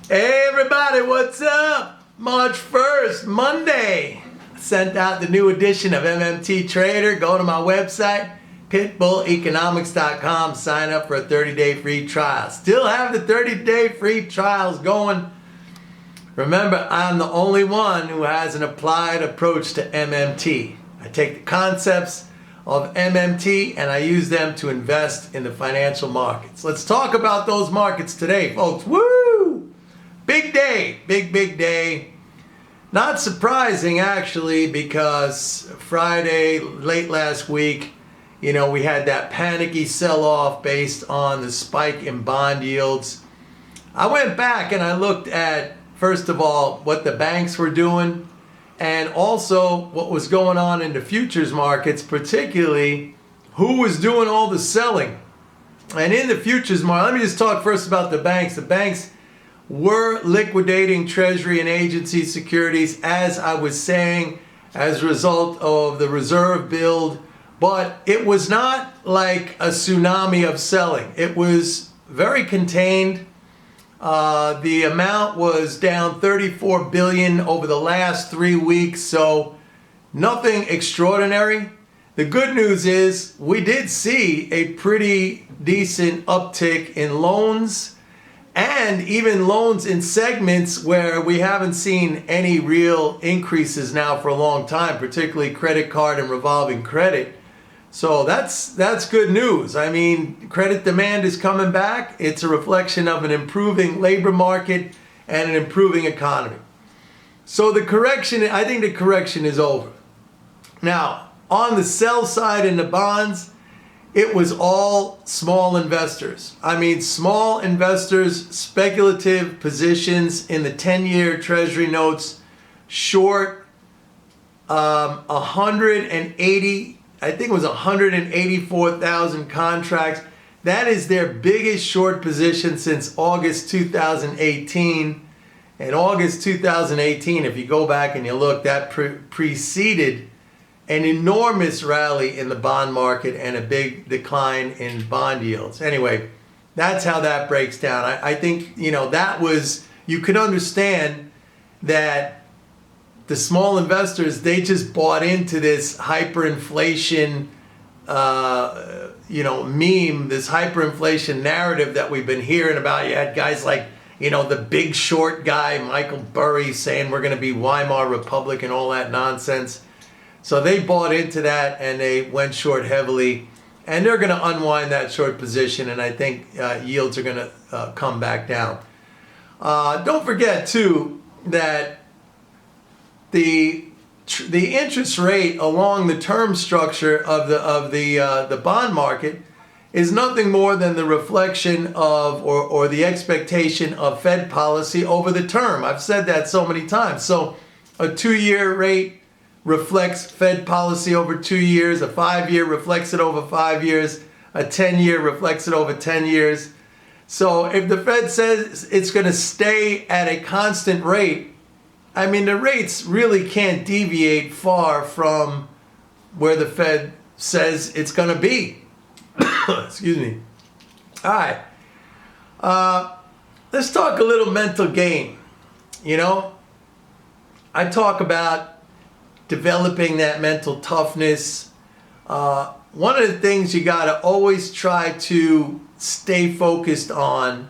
Hey everybody, what's up? March 1st, Monday. Sent out the new edition of MMT Trader. Go to my website, pitbulleconomics.com. Sign up for a 30-day free trial. Still have the 30-day free trials going. Remember, I'm the only one who has an applied approach to MMT. I take the concepts of MMT and I use them to invest in the financial markets. Let's talk about those markets today, folks. Woo! Big day, big day. Not surprising actually, because Friday, late last week, we had that panicky sell-off based on the spike in bond yields. I went back and I looked at, first of all, what the banks were doing, and also what was going on in the futures markets, particularly who was doing all the selling. And in the futures market, let me just talk first about the banks. The banks were liquidating Treasury and agency securities, as I was saying, as a result of the reserve build. But it was not like a tsunami of selling. It was very contained. The amount was down 34 billion over the last 3 weeks, so nothing extraordinary. The good news is we did see a pretty decent uptick in loans, and even loans in segments where we haven't seen any real increases now for a long time, particularly credit card and revolving credit. So that's good news. I mean, credit demand is coming back. It's a reflection of an improving labor market and an improving economy. So the correction, I think the correction is over. Now, on the sell side in the bonds, it was all small investors. I mean, small investors, speculative positions in the 10-year Treasury notes, short 180, I think it was 184,000 contracts. That is their biggest short position since August 2018. And August 2018, if you go back and you look, that preceded an enormous rally in the bond market and a big decline in bond yields. Anyway, that's how that breaks down. I think, that was, you could understand that the small investors, they just bought into this hyperinflation, meme, this hyperinflation narrative that we've been hearing about. You had guys like, the big short guy, Michael Burry, saying we're going to be Weimar Republic and all that nonsense. So they bought into that and they went short heavily, and they're going to unwind that short position, and I think yields are going to come back down. Don't forget too that the interest rate along the term structure of the bond market is nothing more than the reflection of or the expectation of Fed policy over the term. I've said that so many times. So a 2-year rate reflects Fed policy over 2 years, a 5-year reflects it over 5 years, a 10-year reflects it over 10 years. So if the Fed says it's going to stay at a constant rate, I mean, the rates really can't deviate far from where the Fed says it's going to be. Excuse me. All right. Let's talk a little mental game. I talk about developing that mental toughness. One of the things you got to always try to stay focused on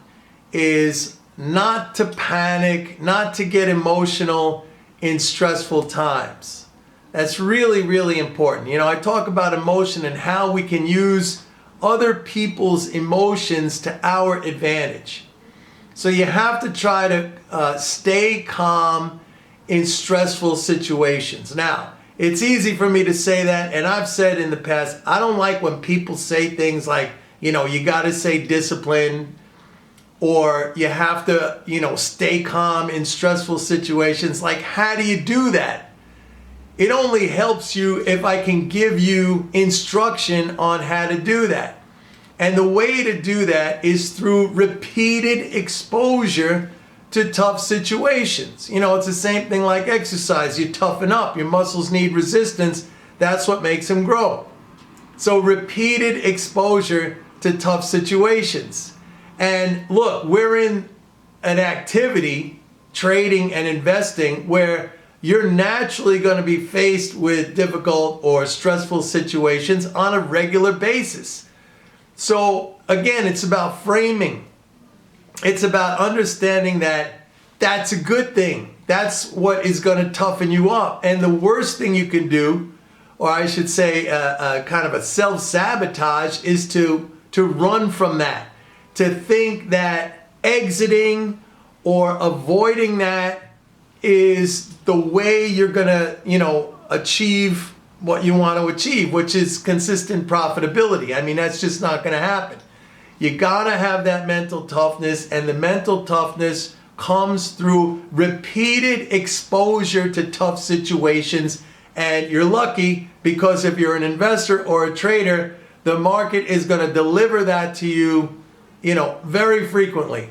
is not to panic, not to get emotional in stressful times. That's really, really important. I talk about emotion and how we can use other people's emotions to our advantage. So you have to try to stay calm in stressful situations. Now, it's easy for me to say that, and I've said in the past, I don't like when people say things like, you got to say discipline, or you have to, stay calm in stressful situations. Like, how do you do that? It only helps you if I can give you instruction on how to do that. And the way to do that is through repeated exposure to tough situations. It's the same thing like exercise. You toughen up, your muscles need resistance. That's what makes them grow. So repeated exposure to tough situations. And look, we're in an activity, trading and investing, where you're naturally going to be faced with difficult or stressful situations on a regular basis. So again, it's about framing. It's about understanding that that's a good thing. That's what is going to toughen you up. And the worst thing you can do, or I should say kind of a self-sabotage, is to run from that. To think that exiting or avoiding that is the way you're going to, achieve what you want to achieve, which is consistent profitability. I mean, that's just not going to happen. You got to have that mental toughness, and the mental toughness comes through repeated exposure to tough situations. And you're lucky, because if you're an investor or a trader, the market is going to deliver that to you, very frequently.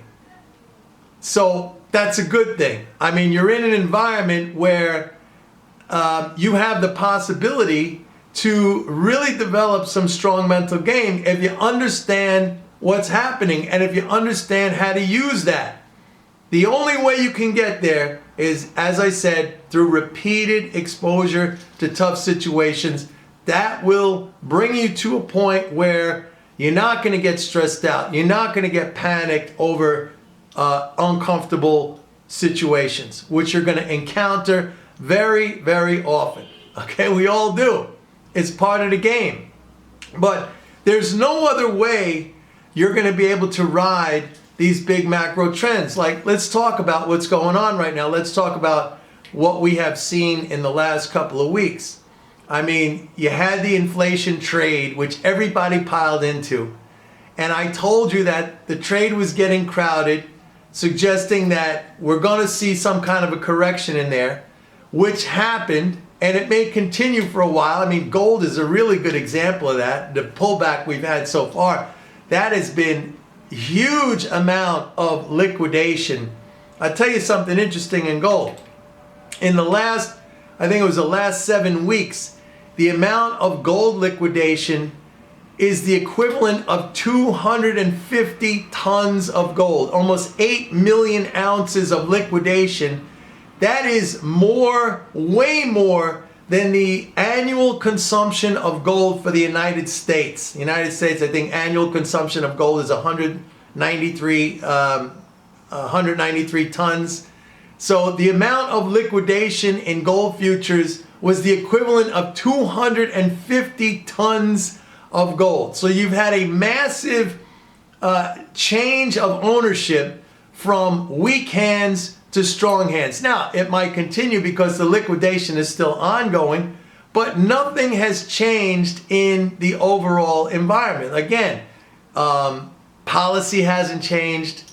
So that's a good thing. I mean, you're in an environment where you have the possibility to really develop some strong mental game if you understand what's happening and if you understand how to use that. The only way you can get there is, as I said, through repeated exposure to tough situations. That will bring you to a point where you're not going to get stressed out. You're not going to get panicked over uncomfortable situations, which you're going to encounter very, very often. Okay, we all do. It's part of the game. But there's no other way you're going to be able to ride these big macro trends. Like, let's talk about what's going on right now. Let's talk about what we have seen in the last couple of weeks. I mean, you had the inflation trade, which everybody piled into. And I told you that the trade was getting crowded, suggesting that we're going to see some kind of a correction in there, which happened, and it may continue for a while. I mean, gold is a really good example of that. The pullback we've had so far, that has been huge amount of liquidation. I'll tell you something interesting in gold. In the last, I think it was the last 7 weeks, the amount of gold liquidation is the equivalent of 250 tons of gold, almost 8 million ounces of liquidation. That is more, way more than the annual consumption of gold for the United States. The United States, I think, annual consumption of gold is 193 tons. So the amount of liquidation in gold futures was the equivalent of 250 tons of gold. So you've had a massive change of ownership from weak hands to strong hands. Now, it might continue because the liquidation is still ongoing, but nothing has changed in the overall environment. Again, policy hasn't changed.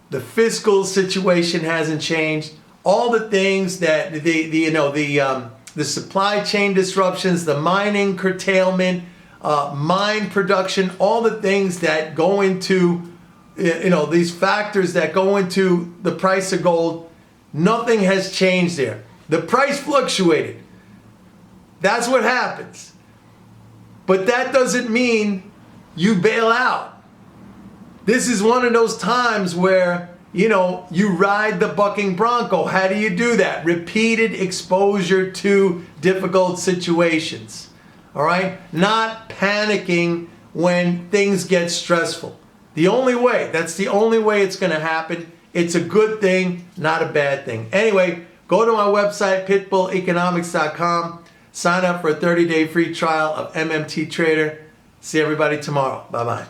The fiscal situation hasn't changed. All the things that the supply chain disruptions, the mining curtailment, mine production, all the things that go into, these factors that go into the price of gold, nothing has changed there. The price fluctuated. That's what happens. But that doesn't mean you bail out. This is one of those times where, you ride the bucking bronco. How do you do that? Repeated exposure to difficult situations. All right? Not panicking when things get stressful. The only way, that's the only way it's going to happen. It's a good thing, not a bad thing. Anyway, go to my website, pitbulleconomics.com. Sign up for a 30-day free trial of MMT Trader. See everybody tomorrow. Bye-bye.